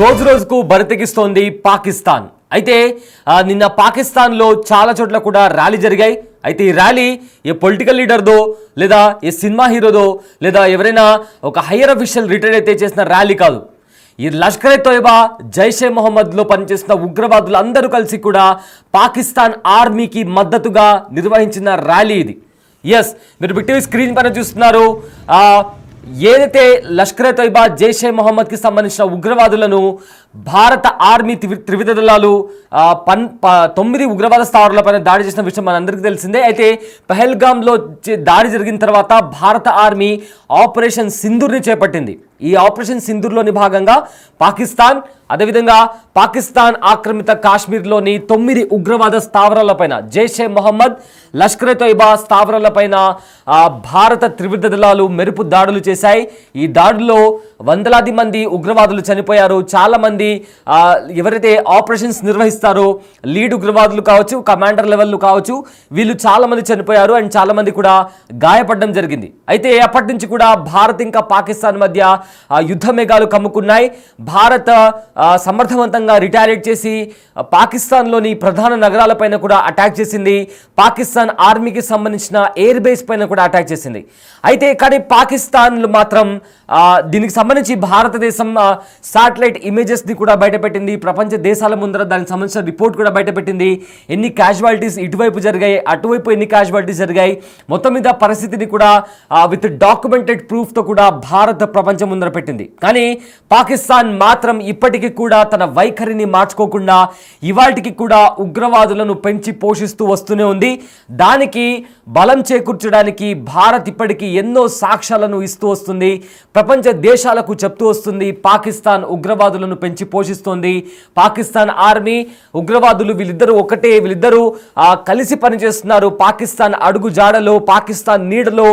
రోజు రోజుకు బరితెగిస్తోంది పాకిస్తాన్. అయితే నిన్న పాకిస్తాన్లో చాలా చోట్ల కూడా ర్యాలీ జరిగాయి. అయితే ఈ ర్యాలీ ఏ పొలిటికల్ లీడర్దో లేదా ఏ సినిమా హీరోదో లేదా ఎవరైనా ఒక హయ్యర్ అఫీషియల్ రిటైర్ అయితే చేసిన ర్యాలీ కాదు. ఈ లష్కర్ ఎ తోయిబా, జైషే మొహమ్మద్లో పనిచేసిన ఉగ్రవాదులు అందరూ కలిసి కూడా పాకిస్తాన్ ఆర్మీకి మద్దతుగా నిర్వహించిన ర్యాలీ ఇది. ఎస్, మీరు బిగ్ టీవీ స్క్రీన్ పైన చూస్తున్నారు. ఏదైతే లష్కర్ ఎ తోయిబా, జైషే మొహమ్మద్కి సంబంధించిన ఉగ్రవాదులను భారత ఆర్మీ త్రివిధ దళాలు 9 ఉగ్రవాద స్థావరాలపైన దాడి చేసిన విషయం మనందరికీ తెలిసిందే. అయితే పహల్గామ్లో దాడి జరిగిన తర్వాత భారత ఆర్మీ ఆపరేషన్ సింధూర్ని చేపట్టింది. ఈ ఆపరేషన్ సింధూర్లోని భాగంగా పాకిస్తాన్, అదేవిధంగా పాకిస్తాన్ ఆక్రమిత కాశ్మీర్లోని 9 ఉగ్రవాద స్థావరాలపైన, జైషే మొహమ్మద్, లష్కర్ ఎ తోయిబా స్థావరాలపైన భారత త్రివిధ దళాలు మెరుపు దాడులు చేశాయి. ఈ దాడుల్లో వందలాది మంది ఉగ్రవాదులు చనిపోయారు. చాలా మంది ఎవరైతే ఆపరేషన్స్ నిర్వహిస్తారో లీడ్ ఉగ్రవాదులు కావచ్చు, కమాండర్ లెవెల్ కావచ్చు, వీళ్ళు చాలా మంది చనిపోయారు అండ్ చాలా మంది కూడా గాయపడడం జరిగింది. అయితే అప్పటి నుంచి కూడా భారత్ ఇంకా పాకిస్తాన్ మధ్య యుద్ధ మేఘాలు కమ్ముకున్నాయి. భారత్ సమర్థవంతంగా రిటాలియేట్ చేసి పాకిస్తాన్లోని ప్రధాన నగరాలపైన కూడా అటాక్ చేసింది. పాకిస్తాన్ ఆర్మీకి సంబంధించిన ఎయిర్ బేస్ పైన కూడా అటాక్ చేసింది. అయితే కానీ పాకిస్తాన్ మాత్రం దీనికి సంబంధించి భారతదేశం శాటిలైట్ ఇమేజెస్ని కూడా బయటపెట్టింది. ప్రపంచ దేశాల ముందర దానికి సంబంధించిన రిపోర్ట్ కూడా బయటపెట్టింది. ఎన్ని క్యాజువాలిటీస్ ఇటువైపు జరిగాయి, అటువైపు ఎన్ని క్యాజువాలిటీస్ జరిగాయి, మొత్తం మీద పరిస్థితిని కూడా విత్ డాక్యుమెంటెడ్ ప్రూఫ్తో కూడా భారత్ ప్రపంచం ముందర పెట్టింది. కానీ పాకిస్తాన్ మాత్రం ఇప్పటికీ కూడా తన వైఖరిని మార్చుకోకుండా ఇవాటికి కూడా ఉగ్రవాదులను పెంచి పోషిస్తూ వస్తూనే ఉంది. దానికి బలం చేకూర్చడానికి భారత్ ఇప్పటికీ ఎన్నో సాక్ష్యాలను ఇస్తూ వస్తుంది. ప్రపంచ దేశాలకు చెప్తూ వస్తుంది పాకిస్తాన్ ఉగ్రవాదులను పెంచి పోషిస్తోంది. పాకిస్తాన్ ఆర్మీ, ఉగ్రవాదులు వీళ్ళిద్దరూ ఒకటే, వీళ్ళిద్దరూ కలిసి పనిచేస్తున్నారు. పాకిస్తాన్ అడుగు జాడలో, పాకిస్తాన్ నీడలో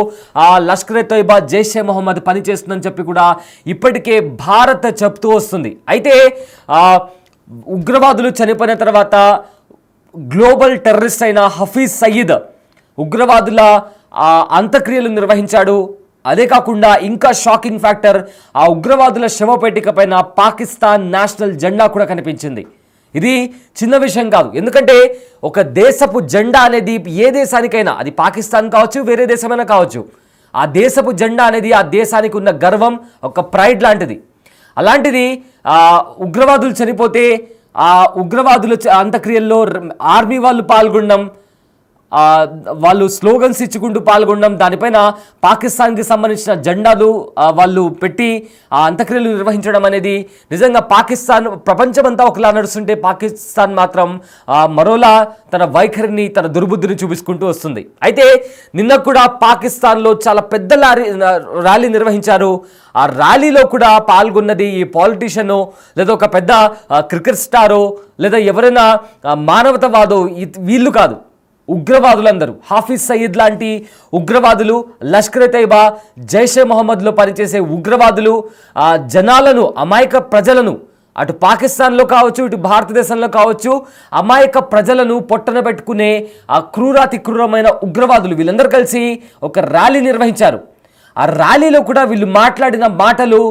లష్కర్ ఎ తోయిబా, జైషే మొహమ్మద్ పనిచేస్తుందని చెప్పి కూడా ఇప్పటికే భారత్ చెప్తూ వస్తుంది. అయితే ఉగ్రవాదులు చనిపోయిన తర్వాత గ్లోబల్ టెర్రరిస్ట్ అయిన హఫీజ్ సయీద్ ఉగ్రవాదుల అంత్యక్రియలు నిర్వహించాడు. అదే కాకుండా ఇంకా షాకింగ్ ఫ్యాక్టర్, ఆ ఉగ్రవాదుల శవపేటిక పైన పాకిస్తాన్ నేషనల్ జెండా కూడా కనిపించింది. ఇది చిన్న విషయం కాదు. ఎందుకంటే ఒక దేశపు జెండా అనేది ఏ దేశానికైనా, అది పాకిస్తాన్ కావచ్చు, వేరే దేశమైనా కావచ్చు, ఆ దేశపు జెండా అనేది ఆ దేశానికి ఉన్న గర్వం, ఒక ప్రైడ్ లాంటిది. అలాంటిది ఉగ్రవాదులు చనిపోతే ఆ ఉగ్రవాదుల అంత్యక్రియల్లో ఆర్మీ వాళ్ళు పాల్గొనడం, వాళ్ళు స్లోగన్స్ ఇచ్చుకుంటూ పాల్గొనడం, దానిపైన పాకిస్తాన్కి సంబంధించిన జెండాలు వాళ్ళు పెట్టి ఆ అంత్యక్రియలు నిర్వహించడం అనేది నిజంగా పాకిస్తాన్, ప్రపంచమంతా ఒకలా నడుస్తుంటే పాకిస్తాన్ మాత్రం మరోలా తన వైఖరిని, తన దుర్బుద్ధిని చూపించుకుంటూ వస్తుంది. అయితే నిన్న కూడా పాకిస్తాన్లో చాలా పెద్ద ర్యాలీ నిర్వహించారు. ఆ ర్యాలీలో కూడా పాల్గొన్నది ఈ పాలిటీషియనో లేదా ఒక పెద్ద క్రికెట్ స్టారో లేదా ఎవరైనా మానవతావాదో వీళ్ళు కాదు, ఉగ్రవాదులందరూ. హాఫీజ్ సయీద్ లాంటి ఉగ్రవాదులు, లష్కర్ ఎ తోయిబా, జైషే మొహమ్మద్లో పనిచేసే ఉగ్రవాదులు జనాలను, అమాయక ప్రజలను, అటు పాకిస్తాన్లో కావచ్చు, ఇటు భారతదేశంలో కావచ్చు, అమాయక ప్రజలను పొట్టన పెట్టుకునే ఆ క్రూరాతి క్రూరమైన ఉగ్రవాదులు వీళ్ళందరూ కలిసి ఒక ర్యాలీ నిర్వహించారు. ఆ ర్యాలీలో కూడా వీళ్ళు మాట్లాడిన మాటలు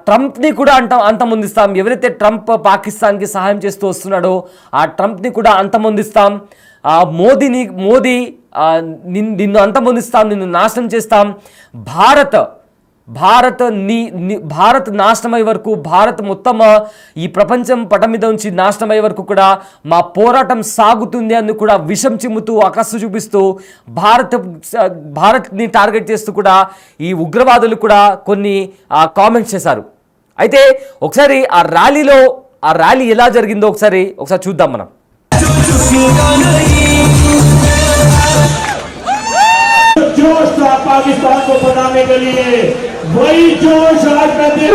ట్రంప్ని కూడా అంతమొందిస్తాం, ఎవరైతే ట్రంప్ పాకిస్తాన్కి సహాయం చేస్తూ వస్తున్నాడో ఆ ట్రంప్ని కూడా అంతమొందిస్తాం, మోదీ నిన్ను అంతమొందిస్తాం, నిన్ను నాశనం చేస్తాం, భారత్ నాశనమయ్యే వరకు, భారత్ మొత్తం ఈ ప్రపంచం పటం మీద నుంచి నాశనమయ్యే వరకు కూడా మా పోరాటం సాగుతుంది అని కూడా విషం చిమ్ముతూ, అకస్సు చూపిస్తూ భారత్ని టార్గెట్ చేస్తూ కూడా ఈ ఉగ్రవాదులు కూడా కొన్ని కామెంట్స్ చేశారు. అయితే ఒకసారి ఆ ర్యాలీ ఎలా జరిగిందో ఒకసారి చూద్దాం మనం. जोश था पाकिस्तान को बनाने के लिए, वही जोश आज का दिन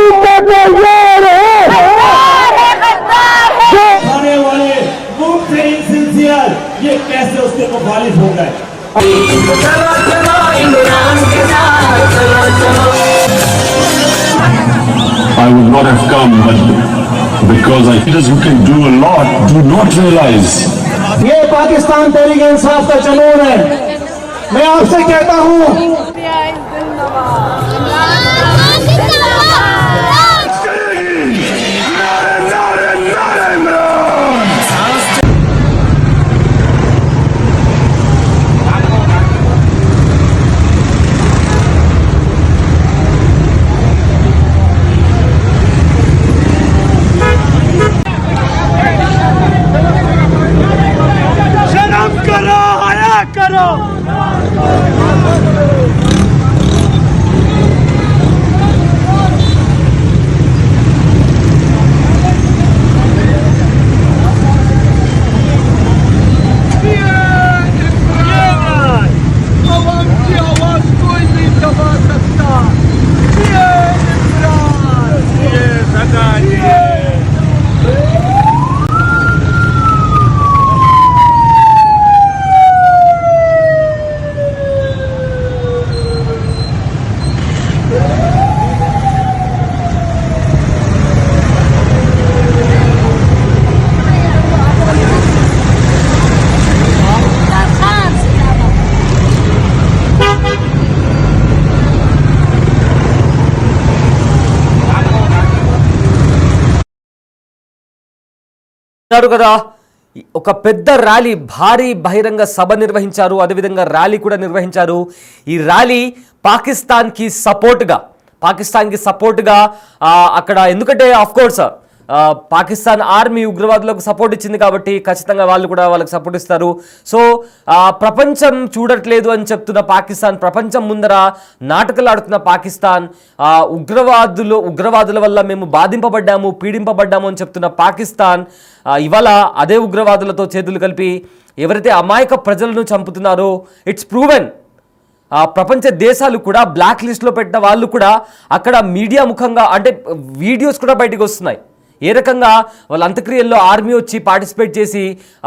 आने वाले मुफ्त इनसिंसियर ये कैसे उसके मुखालिफ हो गए. I would not have come, but because leaders who can do a lot do not realize. ये पाकिस्तान तहरीक इंसाफ का जुनून है. मैं आपसे कहता हूँ అన్నారు కదా, ఒక పెద్ద ర్యాలీ, భారీ బహిరంగ సభ నిర్వహించారు, అదేవిధంగా ర్యాలీ కూడా నిర్వహించారు. ఈ ర్యాలీ పాకిస్తాన్కి సపోర్ట్గా అక్కడ, ఎందుకంటే ఆఫ్ కోర్స్ పాకిస్తాన్ ఆర్మీ ఉగ్రవాదులకు సపోర్ట్ ఇచ్చింది కాబట్టి ఖచ్చితంగా వాళ్ళు కూడా వాళ్ళకి సపోర్ట్ ఇస్తారు. సో ప్రపంచం చూడట్లేదు అని చెప్తున్న పాకిస్తాన్, ప్రపంచం ముందర నాటకాలు ఆడుతున్న పాకిస్తాన్, ఉగ్రవాదుల వల్ల మేము బాధింపబడ్డాము, పీడింపబడ్డాము అని చెప్తున్న పాకిస్తాన్ ఇవాళ అదే ఉగ్రవాదులతో చేతులు కలిపి ఎవరైతే అమాయక ప్రజలను చంపుతున్నారో ఇట్స్ ప్రూవెన్. ప్రపంచ దేశాలు కూడా బ్లాక్ లిస్ట్లో పెట్టిన వాళ్ళు కూడా అక్కడ మీడియా ముఖంగా, అంటే వీడియోస్ కూడా బయటకు వస్తున్నాయి. ఏ రకంగా వాళ్ళ అంత్యక్రియల్లో ఆర్మీ వచ్చి పార్టిసిపేట్ చేసి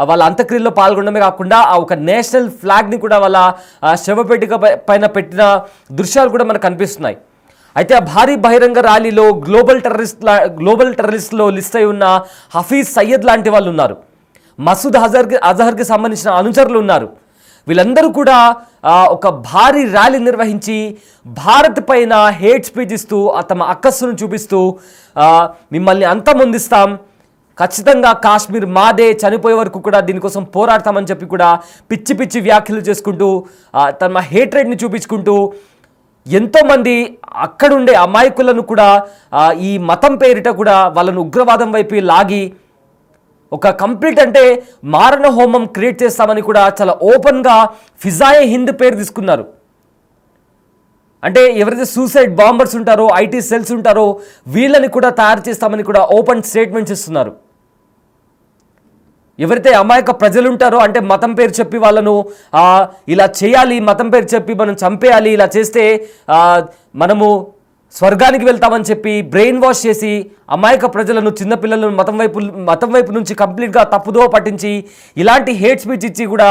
వాళ్ళ అంత్యక్రియల్లో పాల్గొనడమే కాకుండా ఒక నేషనల్ ఫ్లాగ్ని కూడా వాళ్ళ శవపేటిక పైన పెట్టిన దృశ్యాలు కూడా మనకు కనిపిస్తున్నాయి. అయితే ఆ భారీ బహిరంగ ర్యాలీలో గ్లోబల్ టెర్రరిస్ట్లో లిస్ట్ అయి ఉన్న హఫీజ్ సయ్యద్ లాంటి వాళ్ళు ఉన్నారు, మసూద్ అజహర్కి సంబంధించిన అనుచరులు ఉన్నారు. వీళ్ళందరూ కూడా ఒక భారీ ర్యాలీ నిర్వహించి భారత్ పైన హేట్ స్పీచ్ ఇస్తూ తమ అక్కస్సును చూపిస్తూ మిమ్మల్ని అంతమొందిస్తాం, ఖచ్చితంగా కాశ్మీర్ మాదే, చనిపోయే వరకు కూడా దీనికోసం పోరాడతామని చెప్పి కూడా పిచ్చి పిచ్చి వ్యాఖ్యలు చేసుకుంటూ తమ హేట్రెడ్ని చూపించుకుంటూ ఎంతోమంది అక్కడుండే అమాయకులను కూడా ఈ మతం పేరిట కూడా వాళ్ళను ఉగ్రవాదం వైపు లాగి ఒక కంప్లీట్, అంటే మారణ హోమం క్రియేట్ చేస్తామని కూడా చాలా ఓపెన్గా ఫిజాయే హింద్ పేరు తీసుకున్నారు. అంటే ఎవరైతే సూసైడ్ బాంబర్స్ ఉంటారో, ఐటీ సెల్స్ ఉంటారో వీళ్ళని కూడా తయారు చేస్తామని కూడా ఓపెన్ స్టేట్మెంట్స్ ఇస్తున్నారు. ఎవరైతే అమాయక ప్రజలు ఉంటారో, అంటే మతం పేరు చెప్పి వాళ్ళను ఇలా చేయాలి, మతం పేరు చెప్పి మనం చంపేయాలి, ఇలా చేస్తే మనము స్వర్గానికి వెళ్తామని చెప్పి బ్రెయిన్ వాష్ చేసి అమాయక ప్రజలను, చిన్నపిల్లలను మతం వైపు నుంచి కంప్లీట్గా తప్పుదో పట్టించి ఇలాంటి హేట్ స్పీచ్ ఇచ్చి కూడా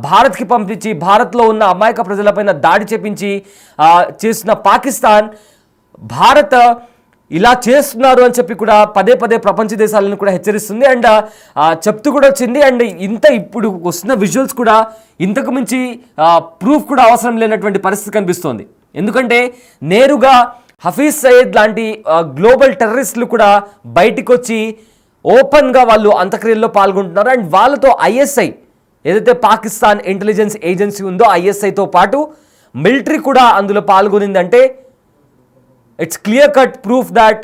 భారత్కి పంపించి భారత్లో ఉన్న అమాయక ప్రజలపైన దాడి చేపించి చేస్తున్న పాకిస్తాన్, భారత్ ఇలా చేస్తున్నారు అని చెప్పి కూడా పదే పదే ప్రపంచ దేశాలను కూడా హెచ్చరిస్తుంది అండ్ చెప్తూ కూడా వచ్చింది. అండ్ ఇప్పుడు వస్తున్న విజువల్స్ కూడా ఇంతకు మించి ప్రూఫ్ కూడా అవసరం లేనటువంటి పరిస్థితి కనిపిస్తోంది. ఎందుకంటే నేరుగా హఫీజ్ సయ్యద్ లాంటి గ్లోబల్ టెర్రరిస్టులు కూడా బయటికి వచ్చి ఓపెన్గా వాళ్ళు అంత్యక్రియల్లో పాల్గొంటున్నారు. అండ్ వాళ్ళతో ఐఎస్ఐ, ఏదైతే పాకిస్తాన్ ఇంటెలిజెన్స్ ఏజెన్సీ ఉందో ఐఎస్ఐతో పాటు మిలిటరీ కూడా అందులో పాల్గొనిందంటే it's clear cut proof that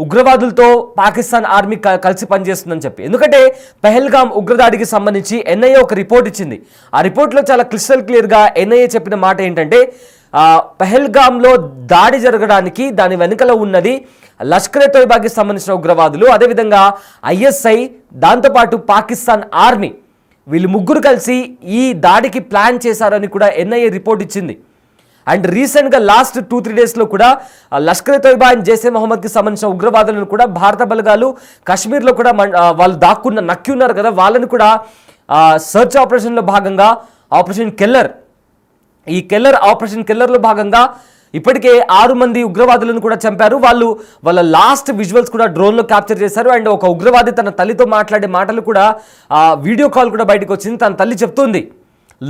ఉగ్రవాదులతో పాకిస్తాన్ ఆర్మీ కలిసి పనిచేస్తుందని చెప్పి. ఎందుకంటే పెహల్గామ్ ఉగ్రదాడికి సంబంధించి ఎన్ఐఏ ఒక రిపోర్ట్ ఇచ్చింది. ఆ రిపోర్ట్లో చాలా క్రిస్టల్ క్లియర్గా ఎన్ఐఏ చెప్పిన మాట ఏంటంటే, పెహల్గామ్లో దాడి జరగడానికి దాని వెనుకలో ఉన్నది లష్కరే తోయిబాకి సంబంధించిన ఉగ్రవాదులు, అదేవిధంగా ఐఎస్ఐ, దాంతోపాటు పాకిస్తాన్ ఆర్మీ, వీళ్ళు ముగ్గురు కలిసి ఈ దాడికి ప్లాన్ చేశారని కూడా ఎన్ఐఏ రిపోర్ట్ ఇచ్చింది. అండ్ రీసెంట్గా లాస్ట్ 2-3 డేస్లో కూడా లష్కరే తోయిబా అండ్ జైషే మొహమ్మద్కి సంబంధించిన ఉగ్రవాదులను కూడా భారత బలగాలు కాశ్మీర్లో కూడా వాళ్ళు నక్కి ఉన్నారు కదా, వాళ్ళని కూడా సర్చ్ ఆపరేషన్లో భాగంగా ఆపరేషన్ కెల్లర్, ఈ ఆపరేషన్ కెల్లర్లో భాగంగా ఇప్పటికే 6 మంది ఉగ్రవాదులను కూడా చంపారు. వాళ్ళ లాస్ట్ విజువల్స్ కూడా డ్రోన్లో క్యాప్చర్ చేశారు. అండ్ ఒక ఉగ్రవాది తన తల్లితో మాట్లాడే మాటలు కూడా వీడియో కాల్ కూడా బయటకు వచ్చింది. తన తల్లి చెప్తోంది,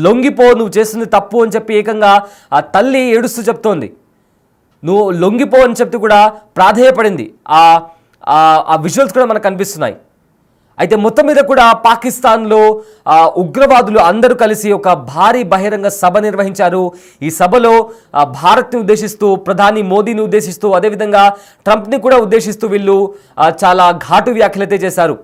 లొంగిపో, నువ్వు చేస్తుంది తప్పు అని చెప్పి ఏకంగా ఆ తల్లి ఏడుస్తూ చెప్తోంది, నువ్వు లొంగిపో అని చెప్తూ కూడా ప్రాధేయపడింది. ఆ విజువల్స్ కూడా మనకు కనిపిస్తున్నాయి. అయితే మొత్తం మీద కూడా పాకిస్తాన్లో ఉగ్రవాదులు అందరూ కలిసి ఒక భారీ బహిరంగ సభ నిర్వహించారు. ఈ సభలో భారత్ని ఉద్దేశిస్తూ, ప్రధాని మోదీని ఉద్దేశిస్తూ, అదేవిధంగా ట్రంప్ని కూడా ఉద్దేశిస్తూ వీళ్ళు చాలా ఘాటు వ్యాఖ్యలైతే చేశారు.